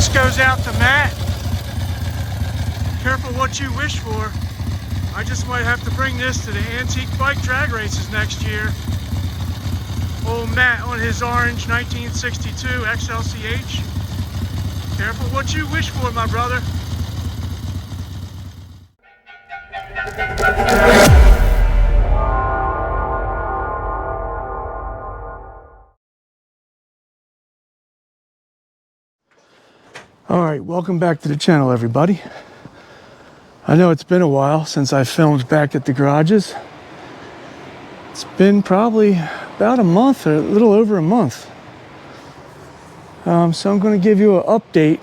This goes out to Matt. Careful what you wish for. I just might have to bring this to the antique bike drag races next year. Old Matt on his orange 1962 XLCH. Careful what you wish for, my brother. All right, welcome back to the channel, everybody. I know it's been a while since I filmed back at the garages. It's been probably about a month, or a little over a month. So I'm going to give you an update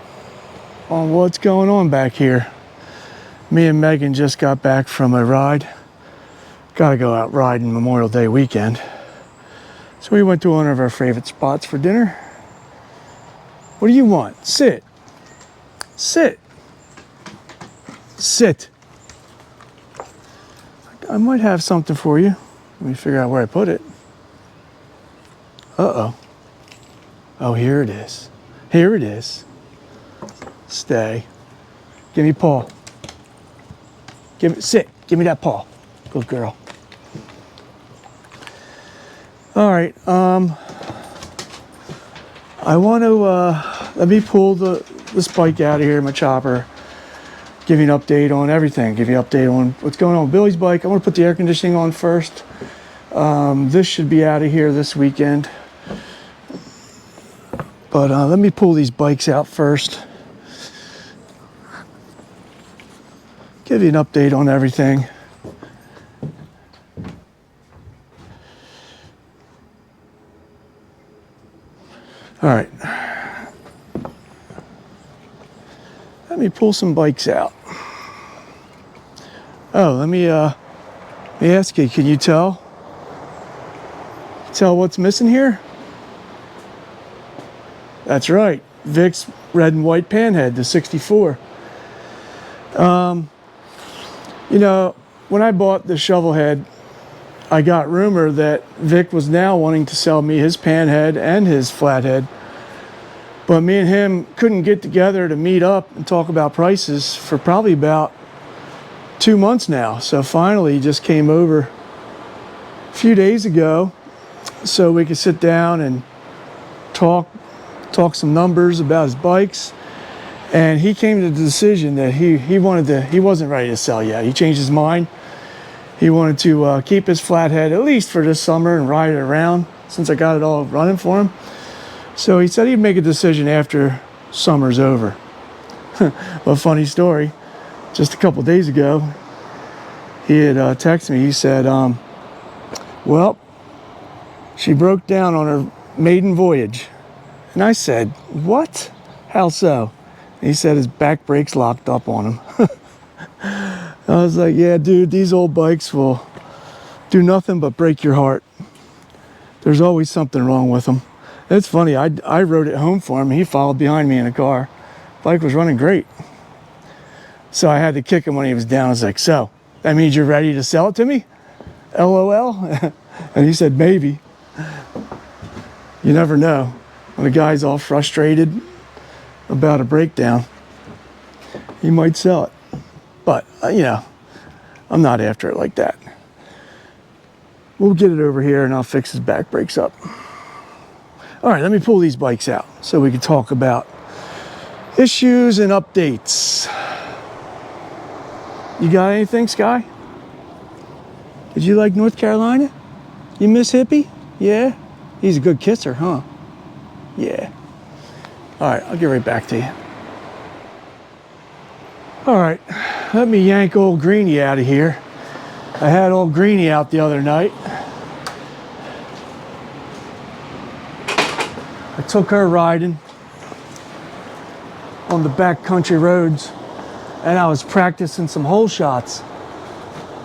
on what's going on back here. Me and Megan just got back from a ride. Got to go out riding Memorial Day weekend. So we went to one of our favorite spots for dinner. What do you want? Sit. Sit. Sit. I might have something for you. Let me figure out where I put it. Uh-oh. Oh, here it is. Here it is. Stay. Give me paw. Sit. Give me that paw. Good girl. All right. I want to let me pull this bike out of here, my chopper. Give you an update on everything. Give you an update on what's going on with Billy's bike. I want to put the air conditioning on first. This should be out of here this weekend. But let me pull these bikes out first. Give you an update on everything. All right. Let me pull some bikes out. Oh, let me ask you, can you tell what's missing here? That's right, Vic's red and white panhead, the 64. You know, when I bought the Shovelhead, I got rumor that Vic was now wanting to sell me his panhead and his flathead. But me and him couldn't get together to meet up and talk about prices for probably about 2 months now. So finally he just came over a few days ago so we could sit down and talk some numbers about his bikes. And he came to the decision that he wasn't ready to sell yet. He changed his mind. He wanted to keep his flathead at least for this summer and ride it around since I got it all running for him. So he said he'd make a decision after summer's over. Well, funny story. Just a couple days ago, he had texted me. He said, well, she broke down on her maiden voyage. And I said, what? How so? And he said his back brake's locked up on him. I was like, yeah, dude, these old bikes will do nothing but break your heart. There's always something wrong with them. It's funny, I rode it home for him. He followed behind me in a car. Bike was running great. So I had to kick him when he was down. I was like, so, that means you're ready to sell it to me? LOL? And he said, maybe. You never know. When a guy's all frustrated about a breakdown, he might sell it. But, you know, I'm not after it like that. We'll get it over here and I'll fix his back brakes up. All right, let me pull these bikes out so we can talk about issues and updates. You got anything, Sky? Did you like North Carolina? You miss Hippie? Yeah? He's a good kisser, huh? Yeah. All right, I'll get right back to you. All right, let me yank old Greenie out of here. I had old Greenie out the other night. I took her riding on the back country roads and I was practicing some hole shots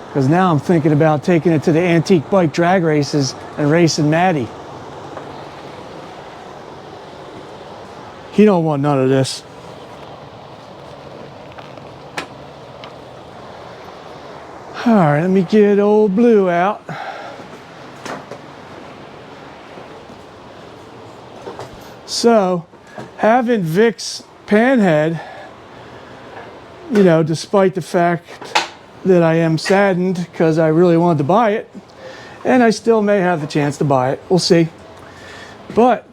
because now I'm thinking about taking it to the antique bike drag races and racing Maddie. He don't want none of this. All right, let me get old Blue out. So, having Vic's Panhead, you know, despite the fact that I am saddened because I really wanted to buy it, and I still may have the chance to buy it. We'll see. But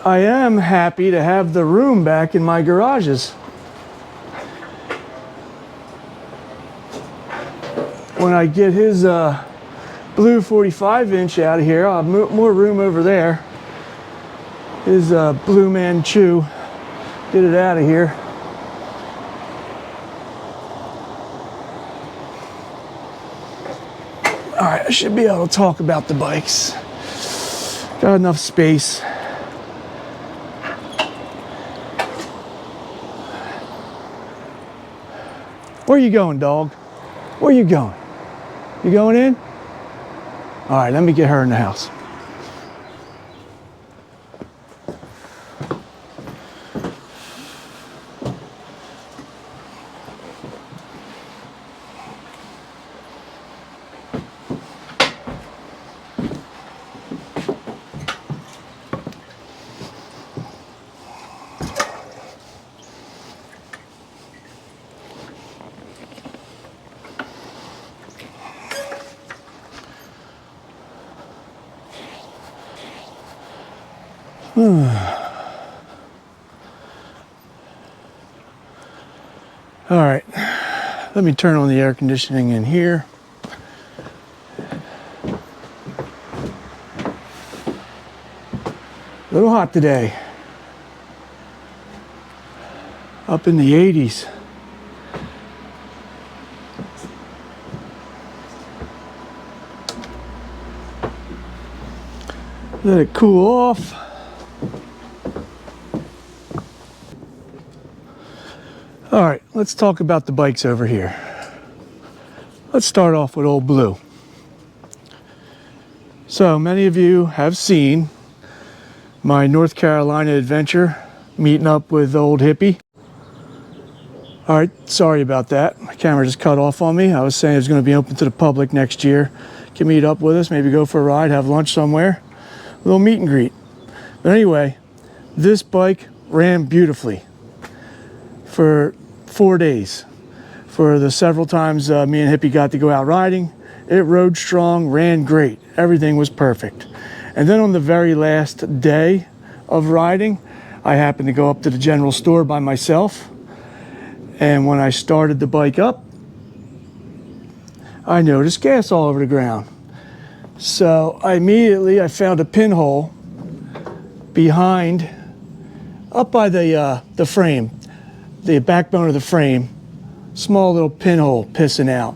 I am happy to have the room back in my garages. When I get his blue 45-inch out of here, I'll have more room over there. His Blue Manchu. Get it out of here. All right, I should be able to talk about the bikes. Got enough space. Where you going, dog? Where you going? You going in? All right, let me get her in the house. All right, let me turn on the air conditioning in here. A little hot today. Up in the 80s. Let it cool off. All right, let's talk about the bikes over here. Let's start off with Old Blue. So many of you have seen my North Carolina adventure, meeting up with Old Hippie. All right, sorry about that. My camera just cut off on me. I was saying it was going to be open to the public next year. You can meet up with us, maybe go for a ride, have lunch somewhere. A little meet and greet. But anyway, this bike ran beautifully for 4 days. For the several times me and Hippie got to go out riding, it rode strong, ran great. Everything was perfect. And then on the very last day of riding, I happened to go up to the general store by myself. And when I started the bike up, I noticed gas all over the ground. So I found a pinhole behind, up by the frame, the backbone of the frame, small little pinhole pissing out.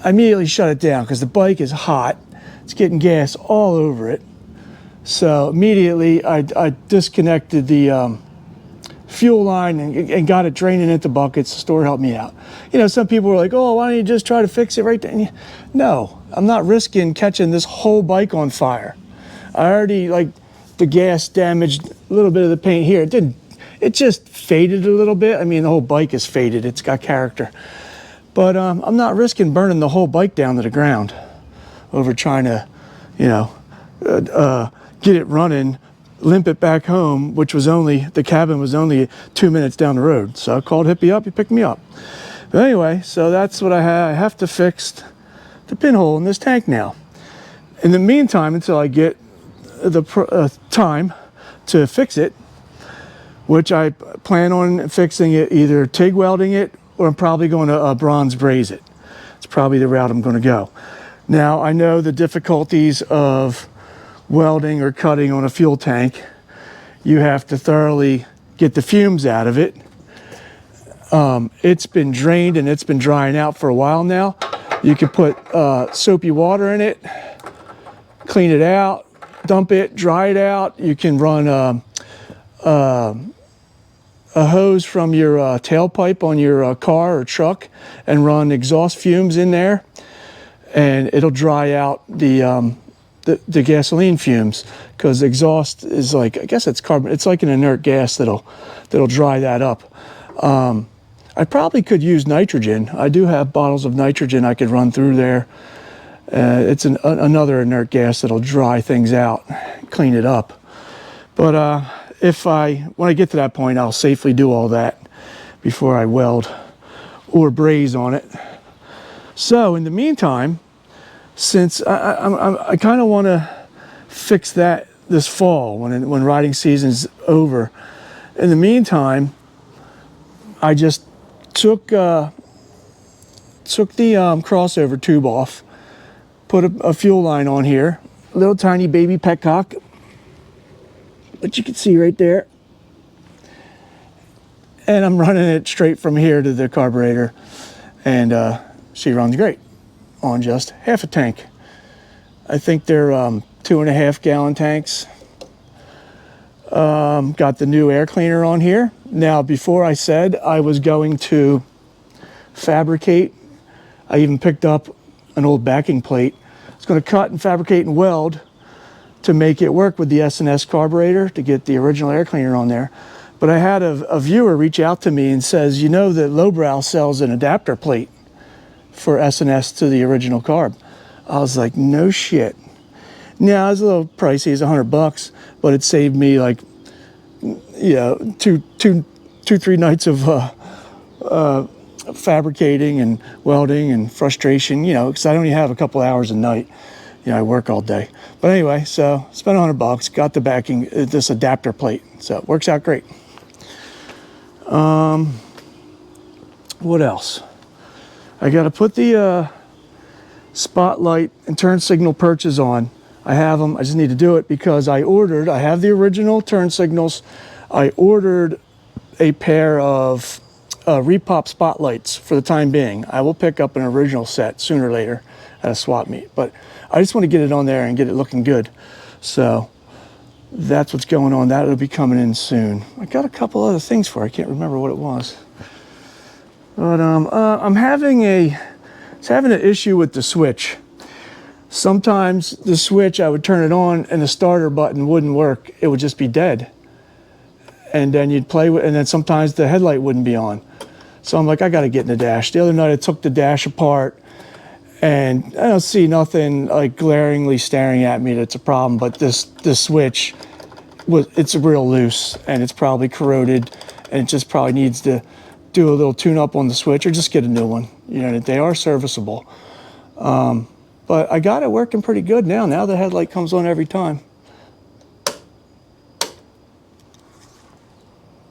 I immediately shut it down because the bike is hot. It's getting gas all over it. So immediately I disconnected the fuel line and got it draining into buckets. The store helped me out. You know, some people were like, oh, why don't you just try to fix it right there? No, I'm not risking catching this whole bike on fire. I already, the gas damaged a little bit of the paint here. It just faded a little bit. I mean, the whole bike is faded. It's got character. But I'm not risking burning the whole bike down to the ground over trying to, get it running, limp it back home, the cabin was only 2 minutes down the road. So I called Hippie up, he picked me up. But anyway, so that's what I have. I have to fix the pinhole in this tank now. In the meantime, until I get the time to fix it, which I plan on fixing it, either TIG welding it, or I'm probably going to bronze braze it. It's probably the route I'm going to go. Now, I know the difficulties of welding or cutting on a fuel tank. You have to thoroughly get the fumes out of it. It's been drained and it's been drying out for a while now. You can put soapy water in it, clean it out, dump it, dry it out. You can run a hose from your tailpipe on your car or truck and run exhaust fumes in there, and it'll dry out the gasoline fumes, because exhaust is I guess it's carbon. It's like an inert gas that'll dry that up. I probably could use nitrogen. I do have bottles of nitrogen I could run through there. It's another inert gas that'll dry things out, clean it up. But when I get to that point, I'll safely do all that before I weld or braze on it. So in the meantime, since I kind of want to fix that this fall when riding season's over. In the meantime, I just took the crossover tube off, put a fuel line on here, little tiny baby petcock, which you can see right there, and I'm running it straight from here to the carburetor, and she runs great on just half a tank. I think they're 2.5 gallon tanks. Got the new air cleaner on here. Now, before I said I was going to fabricate, I even picked up an old backing plate. I was going to cut and fabricate and weld to make it work with the S&S carburetor to get the original air cleaner on there. But I had a viewer reach out to me and says, you know that Lowbrow sells an adapter plate for S&S to the original carb. I was like, no shit. Now, it was a little pricey, it's $100, but it saved me like, you know, two, 3 nights of fabricating and welding and frustration, you know, because I only have a couple hours a night. You know, I work all day. But anyway, so spent $100, got the backing, this adapter plate. So it works out great. What else? I got to put the spotlight and turn signal perches on. I have them. I just need to do it because I have the original turn signals. I ordered a pair of Repop spotlights for the time being. I will pick up an original set sooner or later at a swap meet, but I just want to get it on there and get it looking good. So that's what's going on. That'll be coming in soon. I got a couple other things for it. I can't remember what it was. But I'm having an issue with the switch. Sometimes the switch, I would turn it on and the starter button wouldn't work. It would just be dead. And then you'd play with, and then sometimes the headlight wouldn't be on. So I'm like, I got to get in the dash. The other night I took the dash apart and I don't see nothing like glaringly staring at me that's a problem, but this switch, it's real loose and it's probably corroded and it just probably needs to do a little tune up on the switch or just get a new one. You know, they are serviceable. But I got it working pretty good now. Now the headlight comes on every time.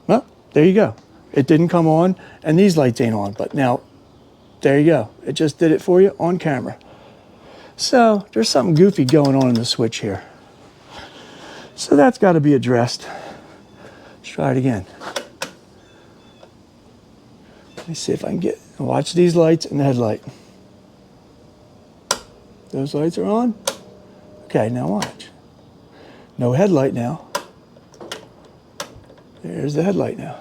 Well, there you go. It didn't come on and these lights ain't on, but now there you go. It just did it for you on camera. So there's something goofy going on in the switch here. So that's got to be addressed. Let's try it again. Let me see if I can watch these lights and the headlight. Those lights are on. Okay, now watch. No headlight now. There's the headlight now.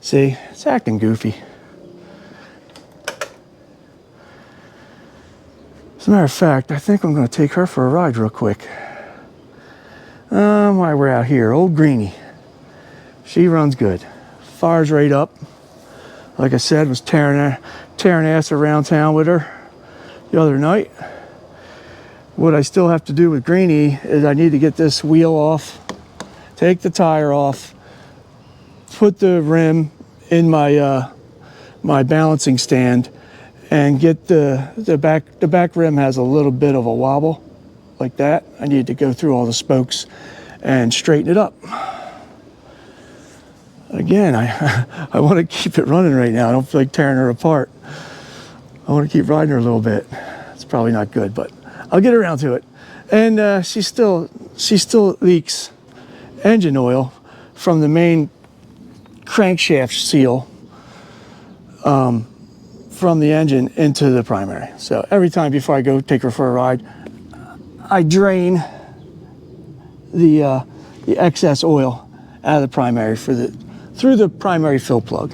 See, it's acting goofy. As a matter of fact, I think I'm going to take her for a ride real quick. While we're out here, old Greenie. She runs good. Fires right up. Like I said, was tearing ass around town with her the other night. What I still have to do with Greenie is I need to get this wheel off, take the tire off, put the rim in my my balancing stand, and get the back rim has a little bit of a wobble like that. I need to go through all the spokes and straighten it up. Again, I want to keep it running right now. I don't feel like tearing her apart. I want to keep riding her a little bit. It's probably not good, but I'll get around to it. And she still leaks engine oil from the main crankshaft seal from the engine into the primary. So every time before I go take her for a ride, I drain the excess oil out of the primary through the primary fill plug.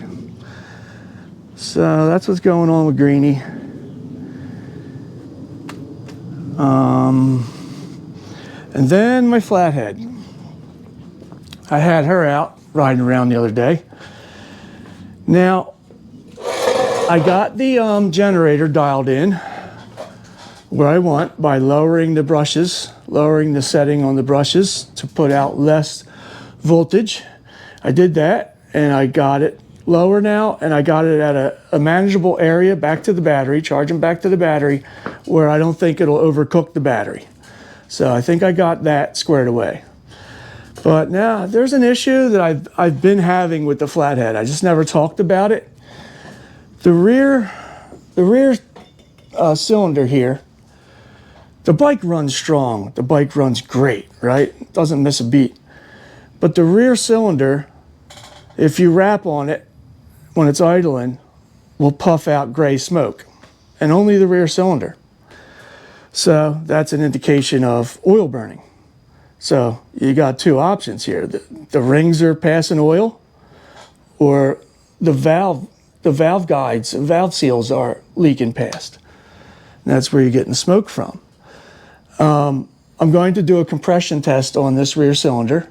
So that's what's going on with Greenie. And then my flathead. I had her out riding around the other day. Now, I got the generator dialed in where I want by lowering the brushes, lowering the setting on the brushes to put out less voltage. I did that and I got it lower now, and I got it at a manageable area back to the battery, charging back to the battery where I don't think it'll overcook the battery. So I think I got that squared away. But now there's an issue that I've been having with the flathead. I just never talked about it. The rear cylinder here, the bike runs strong. The bike runs great, right? Doesn't miss a beat. But the rear cylinder, if you rap on it when it's idling, will puff out gray smoke, and only the rear cylinder. So that's an indication of oil burning. So you got two options here. The rings are passing oil, or the valve guides, valve seals are leaking past. And that's where you're getting the smoke from. I'm going to do a compression test on this rear cylinder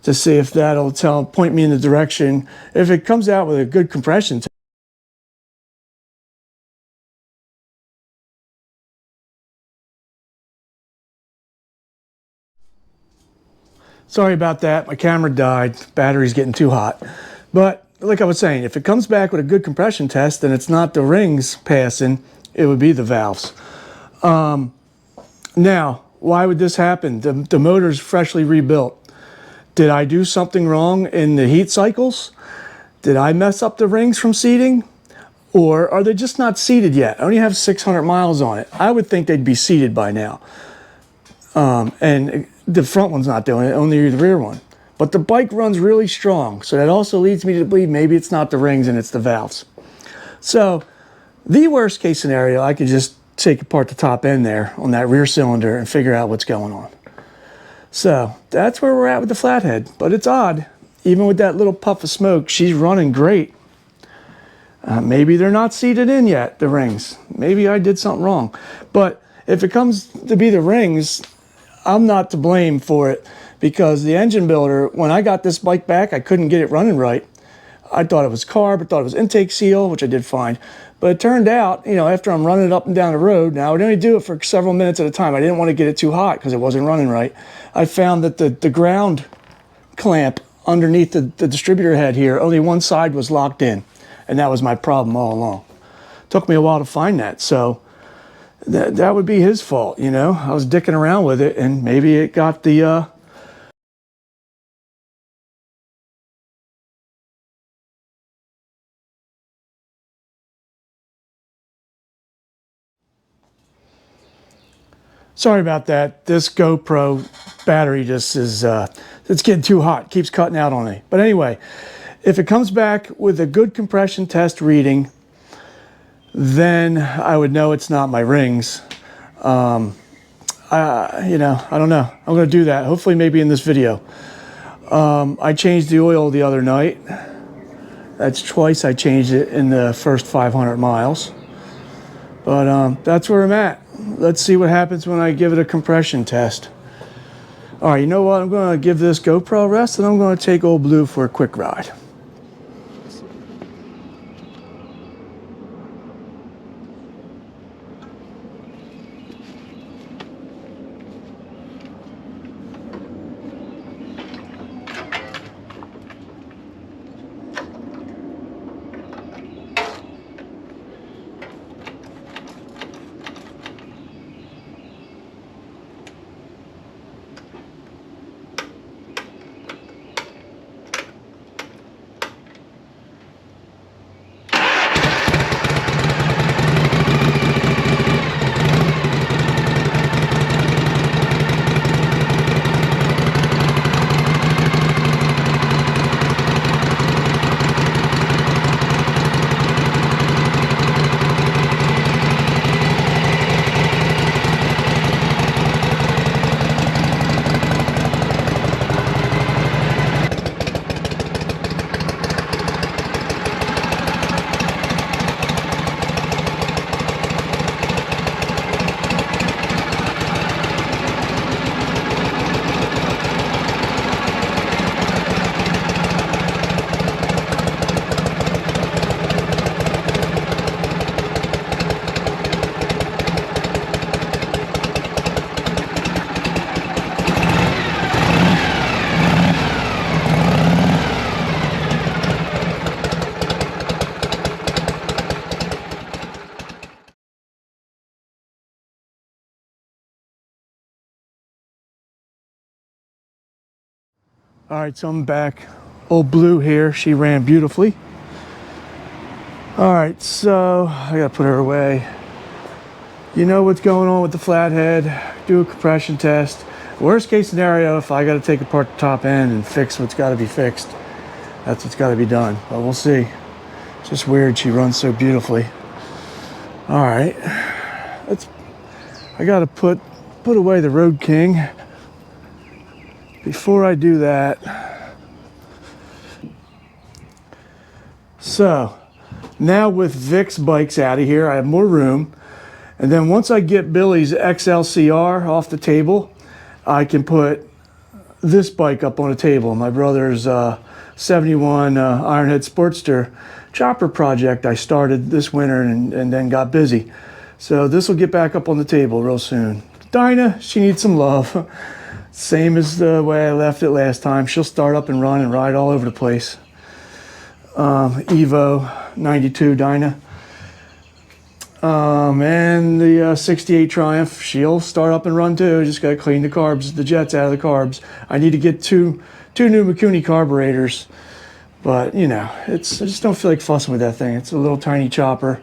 to see if that'll point me in the direction. If it comes out with a good compression test. Sorry about that, my camera died, battery's getting too hot. But like I was saying, if it comes back with a good compression test and it's not the rings passing, it would be the valves. Now, why would this happen? The motor's freshly rebuilt. Did I do something wrong in the heat cycles? Did I mess up the rings from seating? Or are they just not seated yet? I only have 600 miles on it. I would think they'd be seated by now. And the front one's not doing it, only the rear one. But the bike runs really strong, so that also leads me to believe maybe it's not the rings and it's the valves. So the worst case scenario, I could just take apart the top end there on that rear cylinder and figure out what's going on. So that's where we're at with the flathead. But it's odd, even with that little puff of smoke, she's running great. Maybe they're not seated in yet, the rings. Maybe I did something wrong. But if it comes to be the rings, I'm not to blame for it, because the engine builder, when I got this bike back, I couldn't get it running right. I thought it was carb, I thought it was intake seal, which I did fine. But it turned out, you know, after I'm running it up and down the road, now I would only do it for several minutes at a time. I didn't want to get it too hot because it wasn't running right. I found that the ground clamp underneath the distributor head here, only one side was locked in. And that was my problem all along. Took me a while to find that. So that would be his fault, you know. I was dicking around with it, and maybe it got the sorry about that. This GoPro battery just is it's getting too hot, keeps cutting out on me. But anyway, if it comes back with a good compression test reading, then I would know it's not my rings. You know, I don't know. I'm going to do that. Hopefully, maybe in this video. I changed the oil the other night. That's twice I changed it in the first 500 miles. But that's where I'm at. Let's see what happens when I give it a compression test. All right, you know what? I'm going to give this GoPro a rest, and I'm going to take Old Blue for a quick ride. All right, so I'm back. Old Blue here, she ran beautifully. All right, so I gotta put her away. You know what's going on with the flathead. Do a compression test. Worst case scenario, if I gotta take apart the top end and fix what's gotta be fixed, that's what's gotta be done, but we'll see. It's just weird, she runs so beautifully. All right, I gotta put away the Road King. Before I do that, so now with Vic's bikes out of here, I have more room. And then once I get Billy's XLCR off the table, I can put this bike up on a table. My brother's 71 Ironhead Sportster chopper project I started this winter and then got busy. So this will get back up on the table real soon. Dinah, she needs some love. Same as the way I left it last time. She'll start up and run and ride all over the place. Evo 92 Dinah. And the 68 Triumph, she'll start up and run too. Just gotta clean the carbs, the jets out of the carbs. I need to get two new Mikuni carburetors, but you know, I just don't feel like fussing with that thing. It's a little tiny chopper.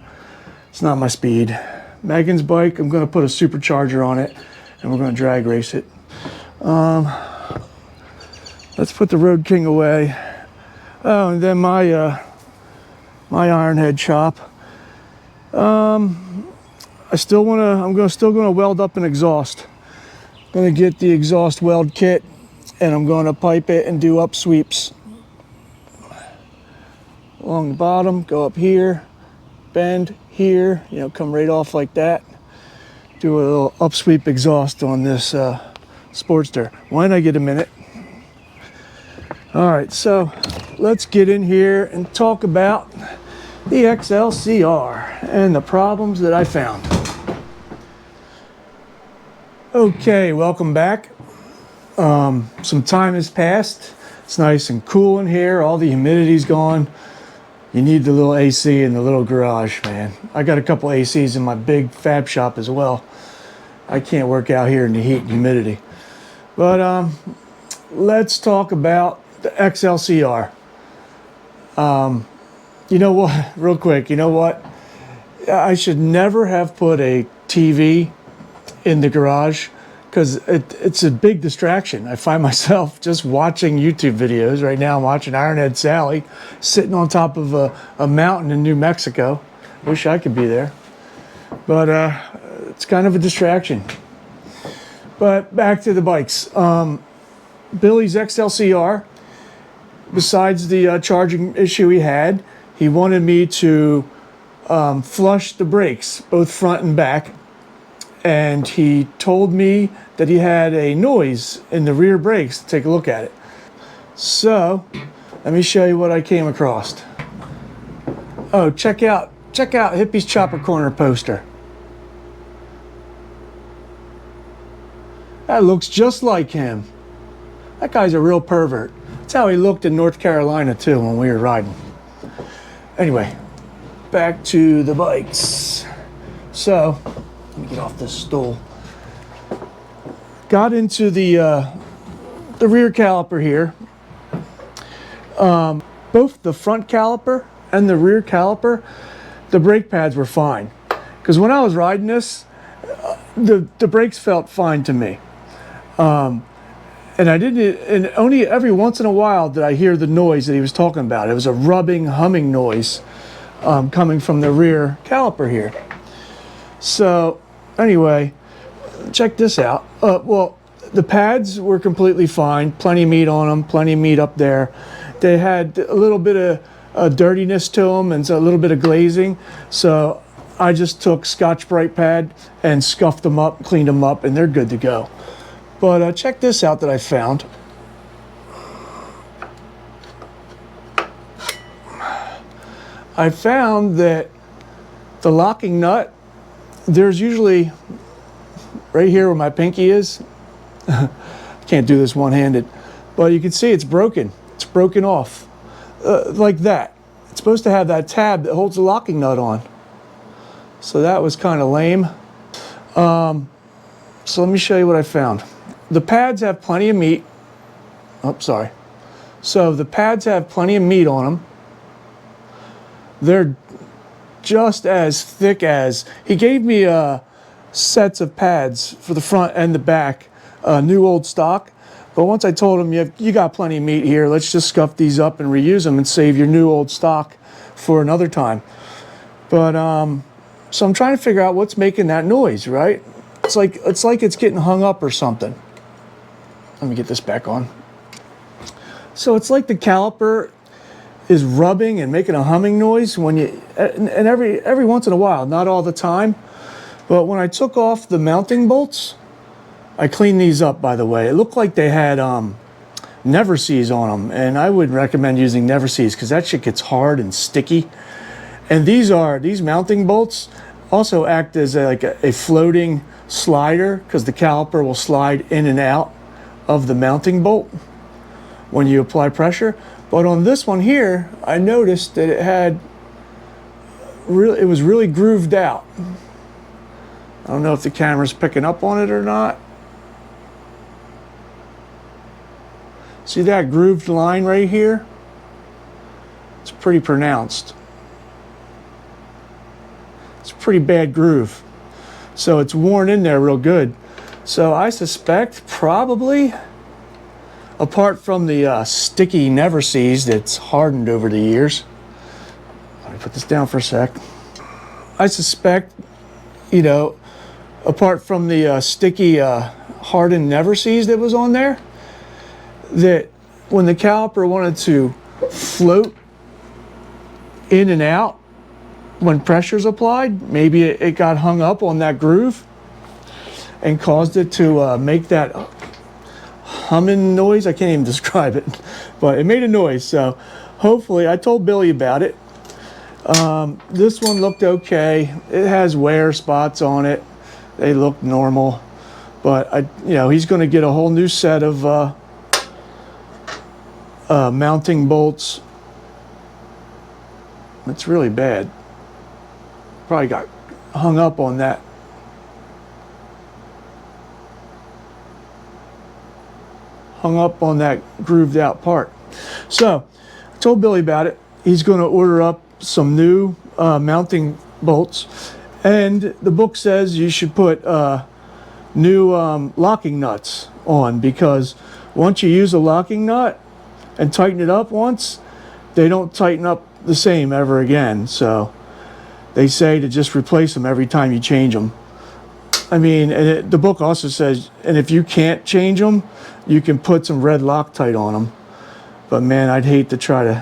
It's not my speed. Megan's bike, I'm gonna put a supercharger on it, and we're gonna drag race it. Let's put the Road King away. Oh, and then my Ironhead chop. I'm still gonna weld up an exhaust. I'm gonna get the exhaust weld kit, and I'm gonna pipe it and do up sweeps along the bottom. Go up here, bend here. You know, come right off like that. Do a little upsweep exhaust on this Sportster when I get a minute. All right, so let's get in here and talk about the XLCR and the problems that I found. Okay, welcome back. Some time has passed. It's nice and cool in here. All the humidity's gone. You need the little AC in the little garage, man. I got a couple ACs in my big fab shop as well. I can't work out here in the heat and humidity. But let's talk about the XLCR. You know what, real quick, you know what? I should never have put a TV in the garage because it's a big distraction. I find myself just watching YouTube videos. Right now I'm watching Ironhead Sally sitting on top of a mountain in New Mexico. Wish I could be there. But it's kind of a distraction. But back to the bikes. Billy's XLCR, besides the charging issue he had, he wanted me to flush the brakes, both front and back. And he told me that he had a noise in the rear brakes. Take a look at it. So, let me show you what I came across. Oh, check out Hippie's Chopper Corner poster. That looks just like him. That guy's a real pervert. That's how he looked in North Carolina too when we were riding. Anyway, back to the bikes. So, let me get off this stool. Got into the rear caliper here. Both the front caliper and the rear caliper, the brake pads were fine. Because when I was riding this, the brakes felt fine to me. And and only every once in a while did I hear the noise that he was talking about. It was a rubbing, humming noise coming from the rear caliper here. So anyway, check this out. Well, the pads were completely fine. Plenty of meat on them, plenty of meat up there. They had a little bit of dirtiness to them and a little bit of glazing. So I just took Scotch-Brite pad and scuffed them up, cleaned them up, and they're good to go. But check this out that I found. I found that the locking nut, there's usually right here where my pinky is. Can't do this one-handed, but you can see it's broken. It's broken off like that. It's supposed to have that tab that holds the locking nut on. So that was kind of lame. So let me show you what I found. The pads have plenty of meat. Oh, sorry. So the pads have plenty of meat on them. They're just as thick as, he gave me sets of pads for the front and the back, new old stock. But once I told him, you got plenty of meat here, let's just scuff these up and reuse them and save your new old stock for another time. But so I'm trying to figure out what's making that noise, right? It's like it's getting hung up or something. Let me get this back on. So it's like the caliper is rubbing and making a humming noise when you, and every once in a while, not all the time. But when I took off the mounting bolts, I cleaned these up, by the way. It looked like they had Never-Seez on them, and I would recommend using Never-Seez because that shit gets hard and sticky. And these mounting bolts also act as a floating slider because the caliper will slide in and out of the mounting bolt when you apply pressure. But on this one here, I noticed that it was really grooved out. I don't know if the camera's picking up on it or not. See that grooved line right here? It's pretty pronounced. It's a pretty bad groove. So it's worn in there real good. So I suspect probably, apart from the sticky Never-Seez that's hardened over the years. Let me put this down for a sec. I suspect, apart from the sticky hardened Never-Seez that was on there, that when the caliper wanted to float in and out when pressure's applied, maybe it got hung up on that groove and caused it to make that humming noise. I can't even describe it, but it made a noise. So hopefully, I told Billy about it. This one looked okay. It has wear spots on it. They look normal, but he's going to get a whole new set of mounting bolts. It's really bad. Probably got hung up on that. Hung up on that grooved out part. So I told Billy about it. He's going to order up some new mounting bolts, and the book says you should put new locking nuts on, because once you use a locking nut and tighten it up once, they don't tighten up the same ever again. So they say to just replace them every time you change them. I mean, and the book also says, and if you can't change them, you can put some red Loctite on them. But man, I'd hate to try to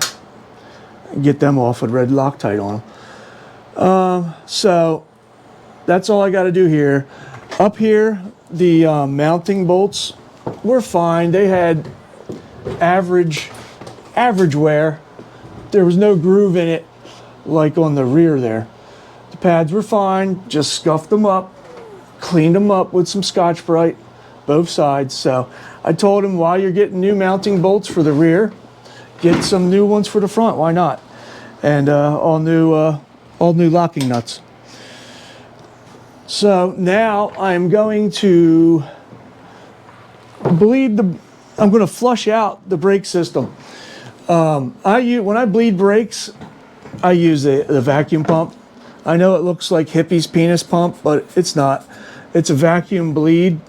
get them off with red Loctite on them. So that's all I got to do here. Up here, the mounting bolts were fine. They had average wear. There was no groove in it like on the rear there. The pads were fine, just scuffed them up, cleaned them up with some Scotch-Brite, both sides. So I told him, while you're getting new mounting bolts for the rear, get some new ones for the front. Why not? And all new locking nuts. So now I'm going to I'm going to flush out the brake system. When I bleed brakes, I use the vacuum pump. I know it looks like hippie's penis pump, but it's not. It's a vacuum bleeder.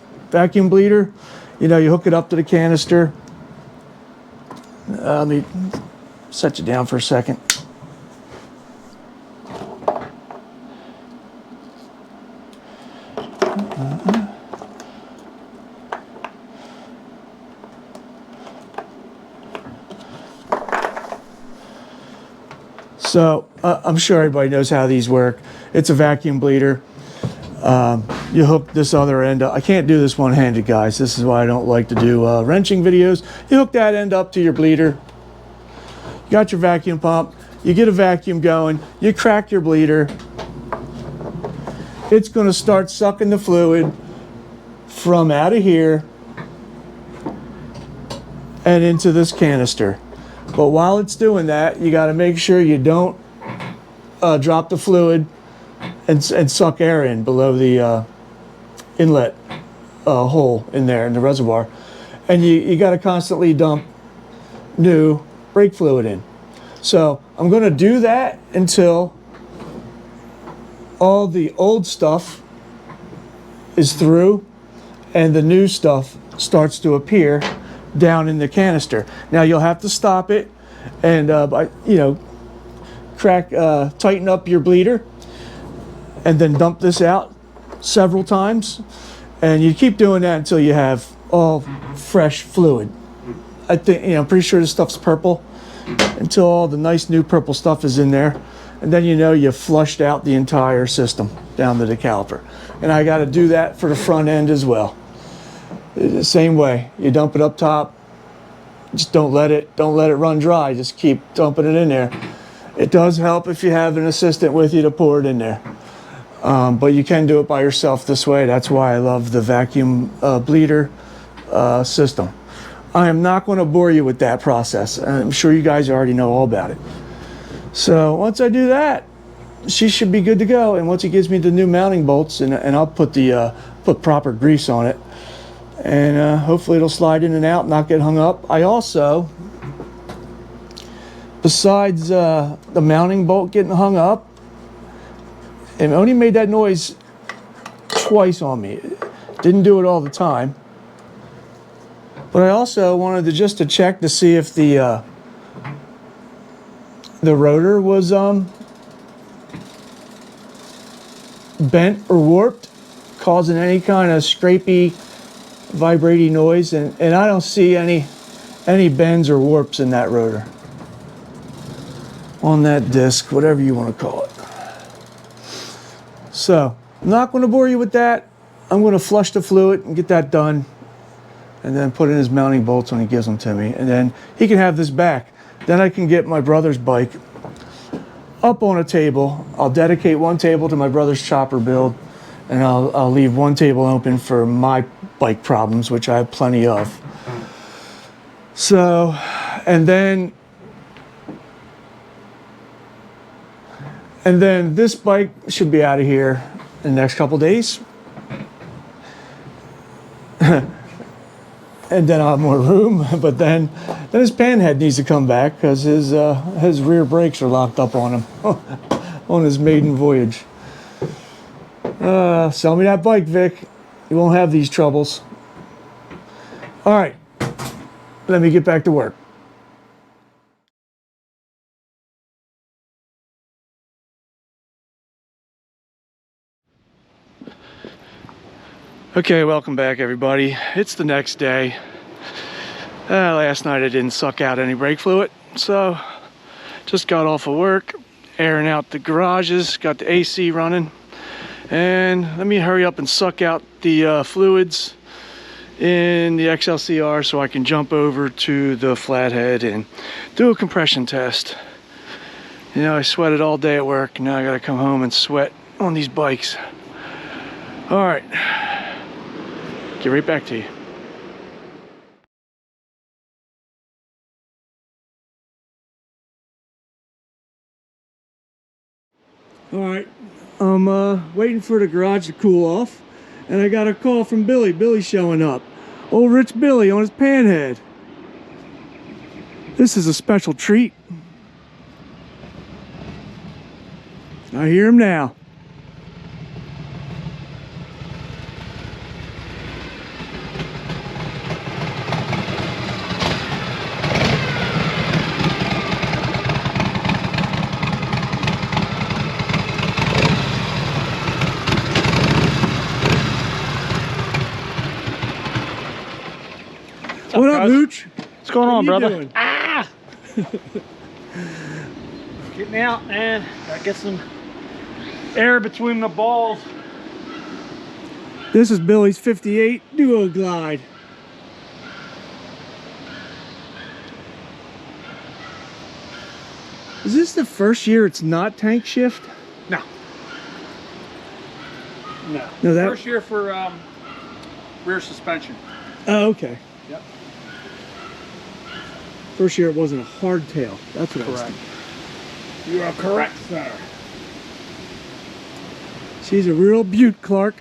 You hook it up to the canister. Let me set you down for a second. So I'm sure everybody knows how these work. It's a vacuum bleeder. You hook this other end up. I can't do this one-handed, guys. This is why I don't like to do wrenching videos. You hook that end up to your bleeder. You got your vacuum pump. You get a vacuum going. You crack your bleeder. It's going to start sucking the fluid from out of here and into this canister. But while it's doing that, you got to make sure you don't drop the fluid and suck air in below the inlet hole in there in the reservoir. And you got to constantly dump new brake fluid in. So I'm going to do that until all the old stuff is through and the new stuff starts to appear down in the canister. Now you'll have to stop it and tighten up your bleeder and then dump this out several times, and you keep doing that until you have all fresh fluid. I think, I'm pretty sure this stuff's purple, until all the nice new purple stuff is in there, and then you flushed out the entire system down to the caliper. And I got to do that for the front end as well. The same way, you dump it up top, just don't let it run dry, just keep dumping it in there. It does help if you have an assistant with you to pour it in there. But you can do it by yourself this way. That's why I love the vacuum bleeder system. I am not going to bore you with that process. I'm sure you guys already know all about it. So once I do that, she should be good to go. And once he gives me the new mounting bolts, and I'll put put proper grease on it, and hopefully it'll slide in and out, not get hung up. I also, besides the mounting bolt getting hung up, and it only made that noise twice on me. Didn't do it all the time. But I also wanted to check to see if the rotor was bent or warped, causing any kind of scrapey, vibrating noise, and I don't see any bends or warps in that rotor, on that disc, whatever you want to call it. So I'm not going to bore you with that. I'm going to flush the fluid and get that done, and then put in his mounting bolts when he gives them to me, and then he can have this back. Then I can get my brother's bike up on a table. I'll dedicate one table to my brother's chopper build, and I'll leave one table open for my bike problems, which I have plenty of. So, and then this bike should be out of here in the next couple days. And then I'll have more room, but then his pan head needs to come back because his rear brakes are locked up on him on his maiden voyage. Sell me that bike, Vic. You won't have these troubles. All right, let me get back to work. Okay, welcome back, everybody. It's the next day. Last night I didn't suck out any brake fluid, so just got off of work, airing out the garages, got the AC running, and let me hurry up and suck out the fluids in the XLCR so I can jump over to the flathead and do a compression test. I sweated all day at work. Now I gotta come home and sweat on these bikes. All right. Get right back to you. All right, I'm waiting for the garage to cool off, and I got a call from Billy. Billy's showing up. Old Rich Billy on his panhead. This is a special treat. I hear him now. What up, Mooch? What's going on, brother? Doing? Ah! Getting out, man. Gotta get some air between the balls. This is Billy's 58 Duo Glide. Is this the first year it's not tank shift? No. No. No, that... First year for rear suspension. Oh, okay. Yep. First year it wasn't a hardtail. That's what I was Correct. thinking. You are correct, sir. She's a real beaut, Clark.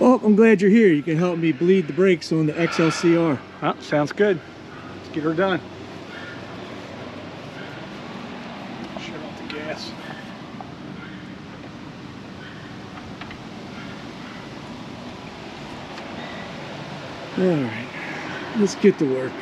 Oh, Oh, I'm glad you're here. You can help me bleed the brakes on the XLCR. Oh, sounds good. Let's get her done. Shut off the gas. All right, let's get to work.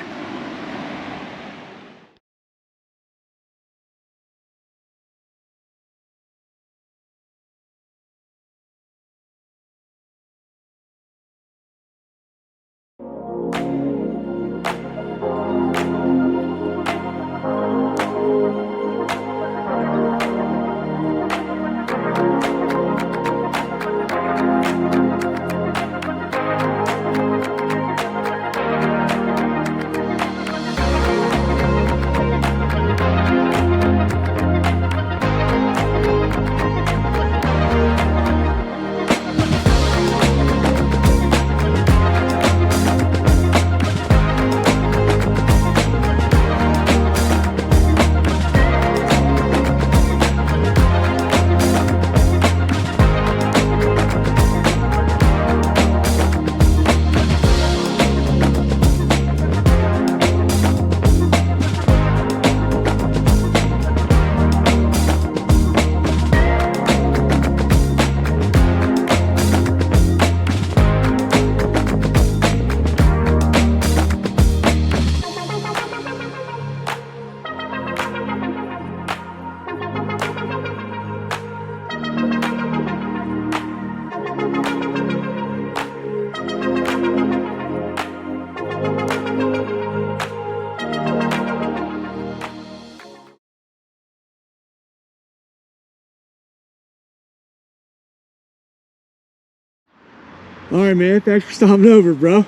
All right, man. Thanks for stopping over, bro.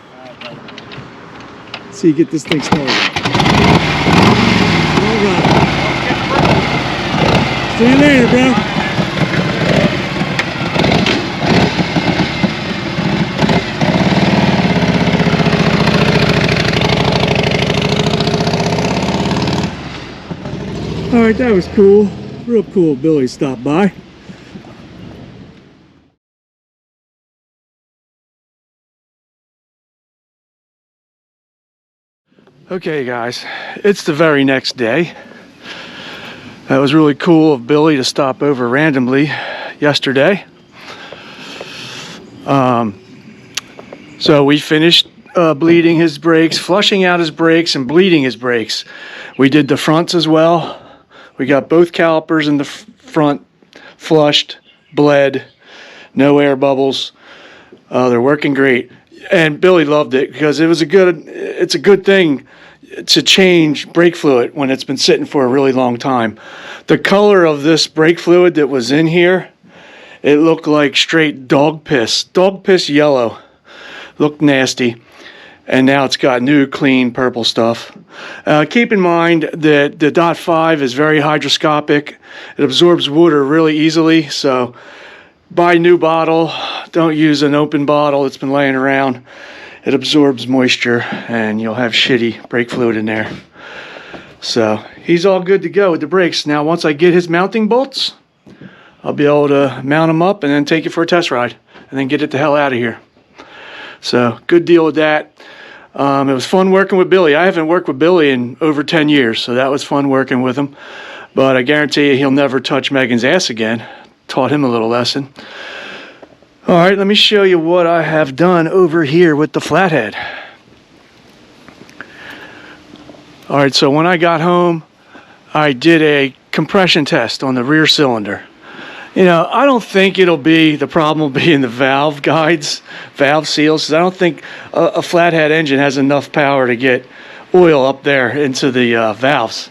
See you get this thing started. All right. See you later, bro. All right, that was cool. Real cool. Billy stopped by. Okay guys, it's the very next day. That was really cool of Billy to stop over randomly yesterday. So we finished bleeding his brakes, flushing out his brakes and bleeding his brakes. We did the fronts as well. We got both calipers in the front flushed, bled, no air bubbles. They're working great. And Billy loved it because it's a good thing to change brake fluid when it's been sitting for a really long time. The color of this brake fluid that was in here, it looked like straight dog piss yellow. Looked nasty. And now it's got new clean purple stuff. Keep in mind that the .5 is very hydroscopic. It absorbs water really easily, so buy a new bottle. Don't use an open bottle that's been laying around. It absorbs moisture and you'll have shitty brake fluid in there. So he's all good to go with the brakes. Now once I get his mounting bolts, I'll be able to mount them up and then take it for a test ride and then get it the hell out of here. So good deal with that. It was fun working with Billy. I haven't worked with Billy in over 10 years, so that was fun working with him. But I guarantee you he'll never touch Megan's ass again. Taught him a little lesson. All right, let me show you what I have done over here with the flathead. All right, so when I got home, I did a compression test on the rear cylinder. You know, I don't think the problem will be in the valve guides, valve seals, because I don't think a flathead engine has enough power to get oil up there into the valves.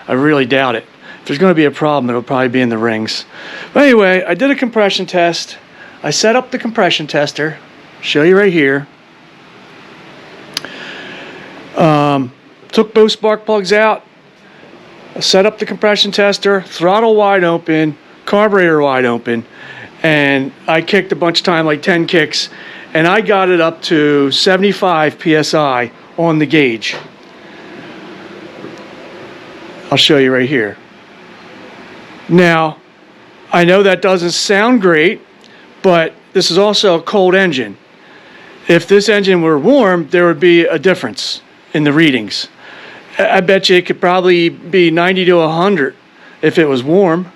I really doubt it. If there's going to be a problem, it'll probably be in the rings. But anyway, I did a compression test. I set up the compression tester. Show you right here. Took both spark plugs out. I set up the compression tester, throttle wide open, carburetor wide open, and I kicked a bunch of time, like 10 kicks, and I got it up to 75 psi on the gauge. I'll show you right here. Now, I know that doesn't sound great, but this is also a cold engine. If this engine were warm, there would be a difference in the readings. I bet you it could probably be 90 to 100 if it was warm.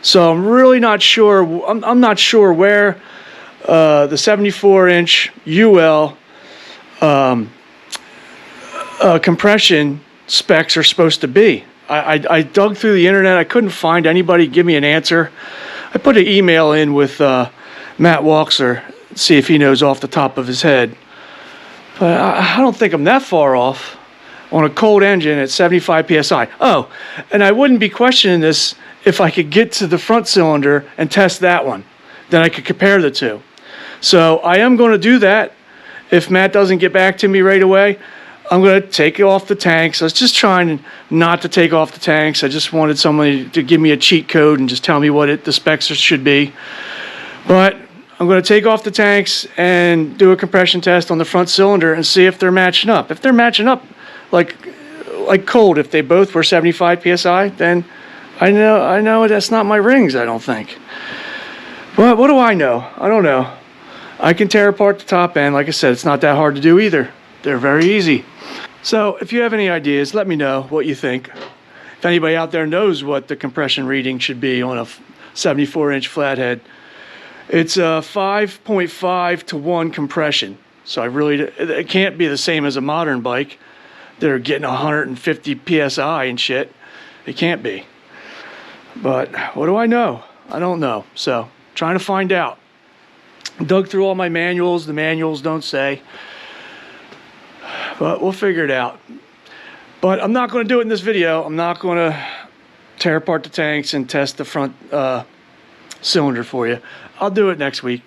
So I'm really not sure. I'm not sure where the 74-inch UL compression specs are supposed to be. I dug through the internet. I couldn't find anybody give me an answer. I put an email in with Matt Walkser, see if he knows off the top of his head. But I don't think I'm that far off on a cold engine at 75 PSI. Oh, and I wouldn't be questioning this if I could get to the front cylinder and test that one. Then I could compare the two. So I am going to do that. If Matt doesn't get back to me right away, I'm going to take it off the tanks. I was just trying not to take off the tanks. I just wanted somebody to give me a cheat code and just tell me what the specs should be. But I'm going to take off the tanks and do a compression test on the front cylinder and see if they're matching up. If they're matching up like cold, if they both were 75 PSI, then I know that's not my rings, I don't think. But what do I know? I don't know. I can tear apart the top end. Like I said, it's not that hard to do either. They're very easy. So if you have any ideas, let me know what you think. If anybody out there knows what the compression reading should be on a 74-inch flathead, it's a 5.5 to 1 compression. So it can't be the same as a modern bike. They're getting 150 PSI and shit. It can't be. But what do I know? I don't know. So trying to find out. Dug through all my manuals. The manuals don't say. But we'll figure it out. But I'm not going to do it in this video. I'm not going to tear apart the tanks and test the front cylinder for you. I'll do it next week.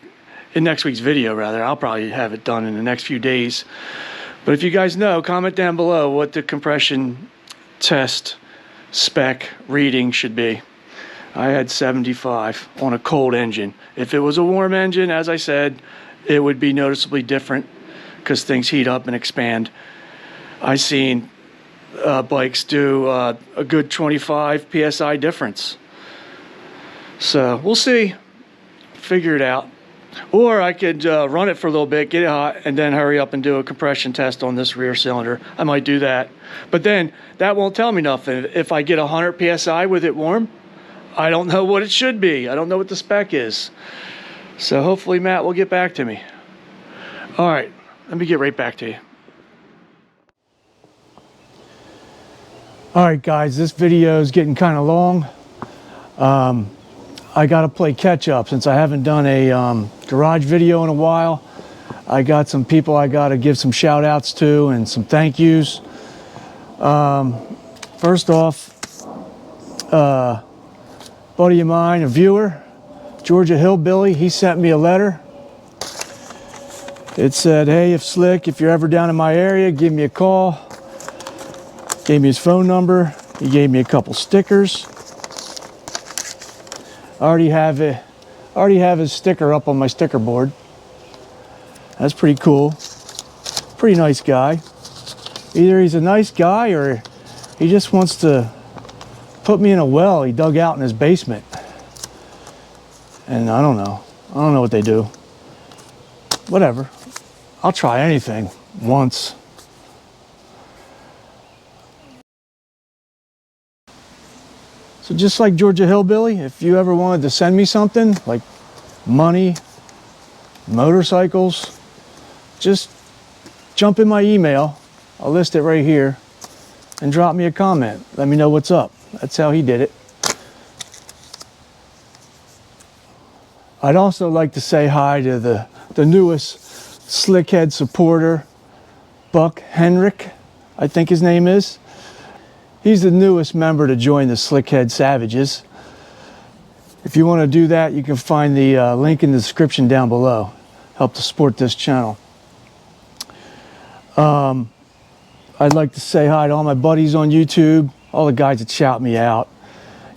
In next week's video, rather. I'll probably have it done in the next few days. But if you guys know, comment down below what the compression test spec reading should be. I had 75 on a cold engine. If it was a warm engine, as I said, it would be noticeably different because things heat up and expand. I've seen bikes do a good 25 PSI difference. So we'll see. Figure it out. Or I could run it for a little bit, get it hot, and then hurry up and do a compression test on this rear cylinder. I might do that. But then that won't tell me nothing. If I get 100 PSI with it warm, I don't know what it should be. I don't know what the spec is. So hopefully Matt will get back to me. All right, let me get right back to you. All right, guys, this video is getting kind of long. I got to play catch up since I haven't done a garage video in a while. I got some people I got to give some shout outs to and some thank yous. First off, buddy of mine, a viewer, Georgia Hillbilly, he sent me a letter. It said, hey, if you're ever down in my area, give me a call. Gave me his phone number. He gave me a couple stickers. I already have his sticker up on my sticker board. That's pretty cool. Pretty nice guy. Either he's a nice guy or he just wants to put me in a well he dug out in his basement. And I don't know what they do. Whatever. I'll try anything once. So just like Georgia Hillbilly, if you ever wanted to send me something like money, motorcycles, just jump in my email. I'll list it right here and drop me a comment. Let me know what's up. That's how he did it. I'd also like to say hi to the newest Slickhead supporter, Buck Henrik, I think his name is. He's the newest member to join the Slickhead Savages. If you want to do that, you can find the link in the description down below. Help to support this channel. I'd like to say hi to all my buddies on YouTube, all the guys that shout me out.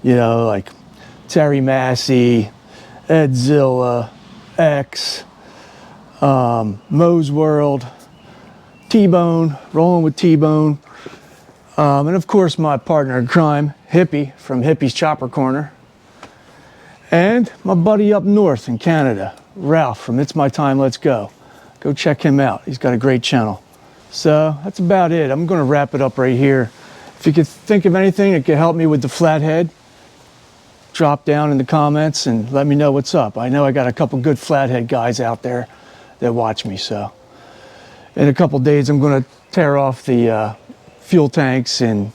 You know, like Terry Massey, Ed Zilla, X, Moe's World, T-Bone, Rolling with T-Bone. And of course my partner in crime, Hippie from Hippie's Chopper Corner. And my buddy up north in Canada, Ralph from It's My Time, Let's Go. go check him out. He's got a great channel. So that's about it. I'm going to wrap it up right here. If you could think of anything that could help me with the flathead, drop down in the comments and let me know what's up. I know I got a couple good flathead guys out there that watch me. So in a couple days, I'm going to tear off the fuel tanks and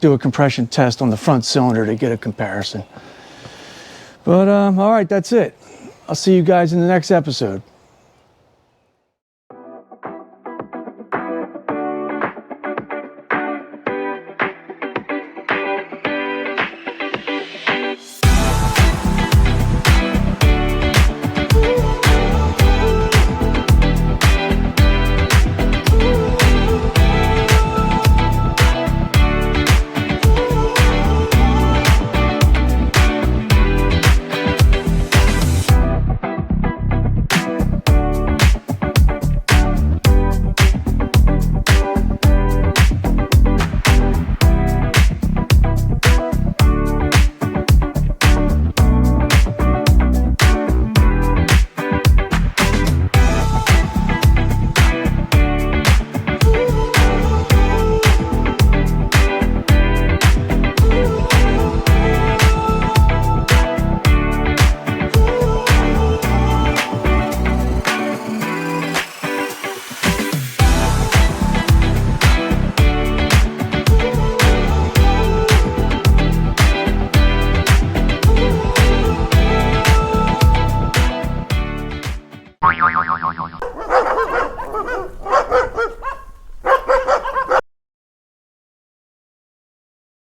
do a compression test on the front cylinder to get a comparison. But all right, that's it. I'll see you guys in the next episode.